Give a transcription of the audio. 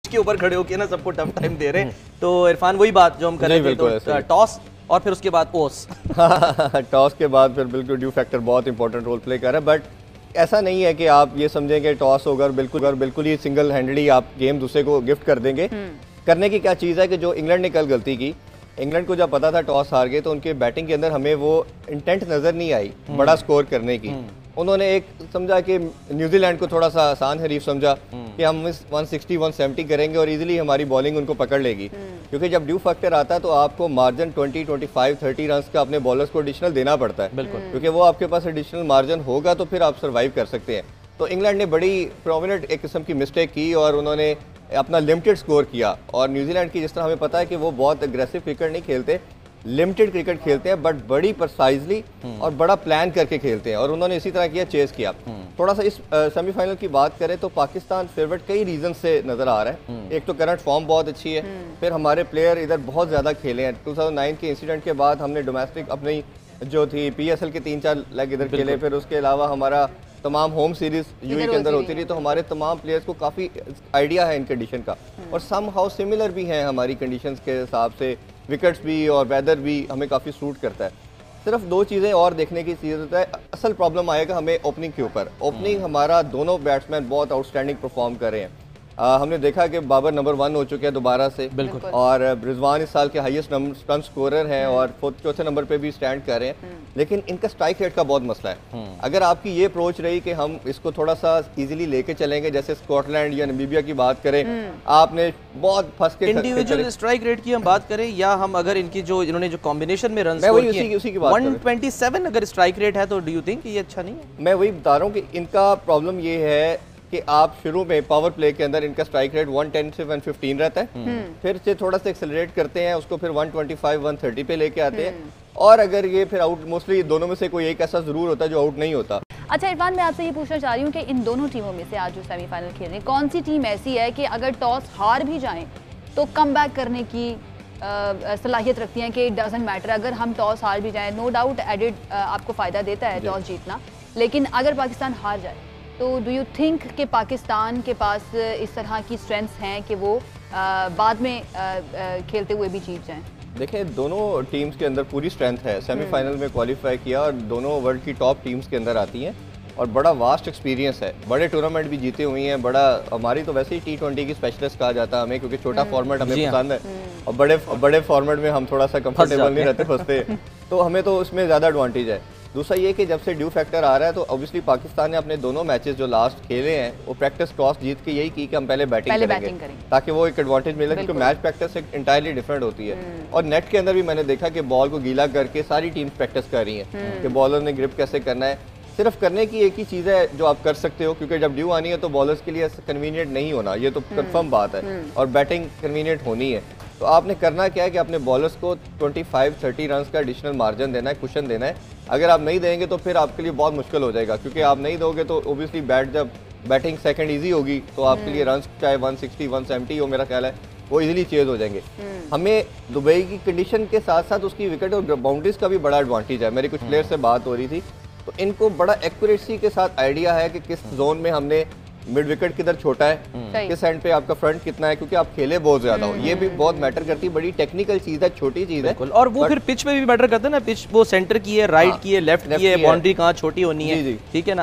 के ऊपर खड़े होके ना सबको टफ टाइम दे रहे हैं। तो इरफान वही बात जो हम कर रहे थे, तो टॉस और फिर उसके बाद ओस। टॉस के बाद फिर बिल्कुल ड्यू फैक्टर बहुत इंपॉर्टेंट रोल प्ले कर रहा है, बट ऐसा नहीं है कि आप ये समझें कि टॉस होगा और बिल्कुल ही सिंगल हैंडेडली आप गेम दूसरे को गिफ्ट कर देंगे। करने की क्या चीज़ है कि जो इंग्लैंड ने कल गलती की, इंग्लैंड को जब पता था टॉस हार गए तो उनके बैटिंग के अंदर हमें वो इंटेंट नज़र नहीं आई बड़ा स्कोर करने की। उन्होंने एक समझा कि न्यूजीलैंड को थोड़ा सा आसान हरीफ समझा कि हम इस 160 170 करेंगे और इजीली हमारी बॉलिंग उनको पकड़ लेगी, क्योंकि जब ड्यू फैक्टर आता है तो आपको मार्जिन 20 25 30 रन का अपने बॉलर्स को एडिशनल देना पड़ता है, क्योंकि वो आपके पास एडिशनल मार्जिन होगा तो फिर आप सर्वाइव कर सकते हैं। तो इंग्लैंड ने बड़ी प्रोमिनेंट एक किस्म की मिस्टेक की और उन्होंने अपना लिमिटेड स्कोर किया। और न्यूजीलैंड की जिस तरह हमें पता है कि वो बहुत अग्रेसिव क्रिकेट नहीं खेलते, लिमिटेड क्रिकेट खेलते हैं, बट बड़ी प्रिसाइजली और बड़ा प्लान करके खेलते हैं, और उन्होंने इसी तरह किया, चेस किया। थोड़ा सा इस सेमीफाइनल की बात करें तो पाकिस्तान फेवरेट कई रीजन से नज़र आ रहा है। एक तो करंट फॉर्म बहुत अच्छी है, फिर हमारे प्लेयर इधर बहुत ज़्यादा खेले हैं। 2009 के इंसिडेंट के बाद हमने डोमेस्टिक अपनी जो थी PSL के 3-4 लेग इधर खेले, फिर उसके अलावा हमारा तमाम होम सीरीज यूएई के अंदर होती रही, तो हमारे तमाम प्लेयर्स को काफ़ी आइडिया है इन कंडीशन का, और सम हाउ सिमिलर भी हैं हमारी कंडीशंस के हिसाब से, विकेट्स भी और वेदर भी हमें काफ़ी सूट करता है। सिर्फ दो चीज़ें और देखने की ज़रूरत है। असल प्रॉब्लम आएगा हमें ओपनिंग के ऊपर। ओपनिंग हमारा दोनों बैट्समैन बहुत आउटस्टैंडिंग परफॉर्म कर रहे हैं। हमने देखा कि बाबर नंबर 1 हो चुके हैं दोबारा से, और रिजवान इस साल के हाईएस्ट रन स्कोरर हैं और चौथे नंबर पे भी स्टैंड कर रहे हैं, लेकिन इनका स्ट्राइक रेट का बहुत मसला है। अगर आपकी ये अप्रोच रही कि हम इसको थोड़ा सा इजीली लेके चलेंगे, जैसे स्कॉटलैंड या नामीबिया की बात करें, आपने बहुत फंस के इंडिविजुअल स्ट्राइक रेट की हम बात करें, या हम अगर इनकी जो इन्होंने जो कॉम्बिनेशन में रन स्कोर किए 127 अगर स्ट्राइक रेट है, तो डू यू थिंक ये अच्छा नहीं है? मैं वही बता रहा हूँ कि इनका प्रॉब्लम ये है कि आप शुरू में पावर प्ले के अंदर इनका स्ट्राइक रेट 110 से 115 रहता है, फिर से थोड़ा सा एक्सेलरेट करते हैं उसको, फिर 125 130 पे लेके आते हैं, और अगर ये फिर आउट, मोस्टली दोनों में से कोई एक ऐसा जरूर होता है जो आउट नहीं होता। अच्छा इरफान, मैं आपसे ये पूछना चाह रही हूँ कि इन दोनों टीमों में से आज जो सेमीफाइनल खेल रहे हैं, कौन सी टीम ऐसी है कि अगर टॉस हार भी जाएं तो कम बैक करने की सलाहियत रखती हैं कि डजंट मैटर, अगर हम टॉस हार भी जाएं, नो डाउट एडेड आपको फ़ायदा देता है टॉस जीतना, लेकिन अगर पाकिस्तान हार जाए तो डू यू थिंक कि पाकिस्तान के पास इस तरह की स्ट्रेंथ्स हैं कि वो बाद में खेलते हुए भी जीत जाएं? देखें, दोनों टीम्स के अंदर पूरी स्ट्रेंथ है। सेमीफाइनल में क्वालिफाई किया और दोनों वर्ल्ड की टॉप टीम्स के अंदर आती हैं, और बड़ा वास्ट एक्सपीरियंस है, बड़े टूर्नामेंट भी जीते हुई हैं। बड़ा हमारी तो वैसे ही T20 की स्पेशलिस्ट कहा जाता है हमें, क्योंकि छोटा फॉर्मेट हमें पसंद है, और बड़े फॉर्मेट में हम थोड़ा सा कंफर्टेबल नहीं रहते, फंसते, तो हमें तो उसमें ज़्यादा एडवांटेज है। दूसरा ये कि जब से ड्यू फैक्टर आ रहा है तो ऑब्वियसली पाकिस्तान ने अपने दोनों मैचेस जो लास्ट खेले हैं वो प्रैक्टिस टॉस जीत के यही की कि हम पहले बैटिंग करेंगे, ताकि वो एक एडवांटेज मिले, क्योंकि मैच प्रैक्टिस एक इंटायरली डिफरेंट होती है। और नेट के अंदर भी मैंने देखा कि बॉल को गीला करके सारी टीम प्रैक्टिस कर रही हैं कि बॉलर ने ग्रिप कैसे करना है। सिर्फ करने की एक ही चीज़ है जो आप कर सकते हो, क्योंकि जब ड्यू आनी है तो बॉलर्स के लिए कन्वीनियंट नहीं होना, ये तो कंफर्म बात है, और बैटिंग कन्वीनियंट होनी है। तो आपने करना क्या है कि अपने बॉलर्स को 25 30 रन का एडिशनल मार्जिन देना है, कुशन देना है। अगर आप नहीं देंगे तो फिर आपके लिए बहुत मुश्किल हो जाएगा, क्योंकि आप नहीं दोगे तो ओबियसली जब बैटिंग सेकंड इजी होगी तो आपके लिए रन चाहे 160 170 हो, मेरा ख्याल है वो इजीली चेज हो जाएंगे। हमें दुबई की कंडीशन के साथ साथ उसकी विकेट और बाउंड्रीज का भी बड़ा एडवांटेज है। मेरी कुछ प्लेयर से बात हो रही थी, तो इनको बड़ा एक्यूरेसी के साथ आइडिया है कि किस जोन में हमने मिड विकेट किधर छोटा है, किस एंड पे आपका फ्रंट कितना है, क्योंकि आप खेले बहुत ज्यादा हो, ये भी बहुत मैटर करती है। बड़ी टेक्निकल चीज है, छोटी चीज है, और वो फिर पिच पे भी मैटर करता है ना, पिच वो सेंटर की है, राइट की है, लेफ्ट की है, बाउंड्री कहाँ छोटी होनी है, ठीक है ना।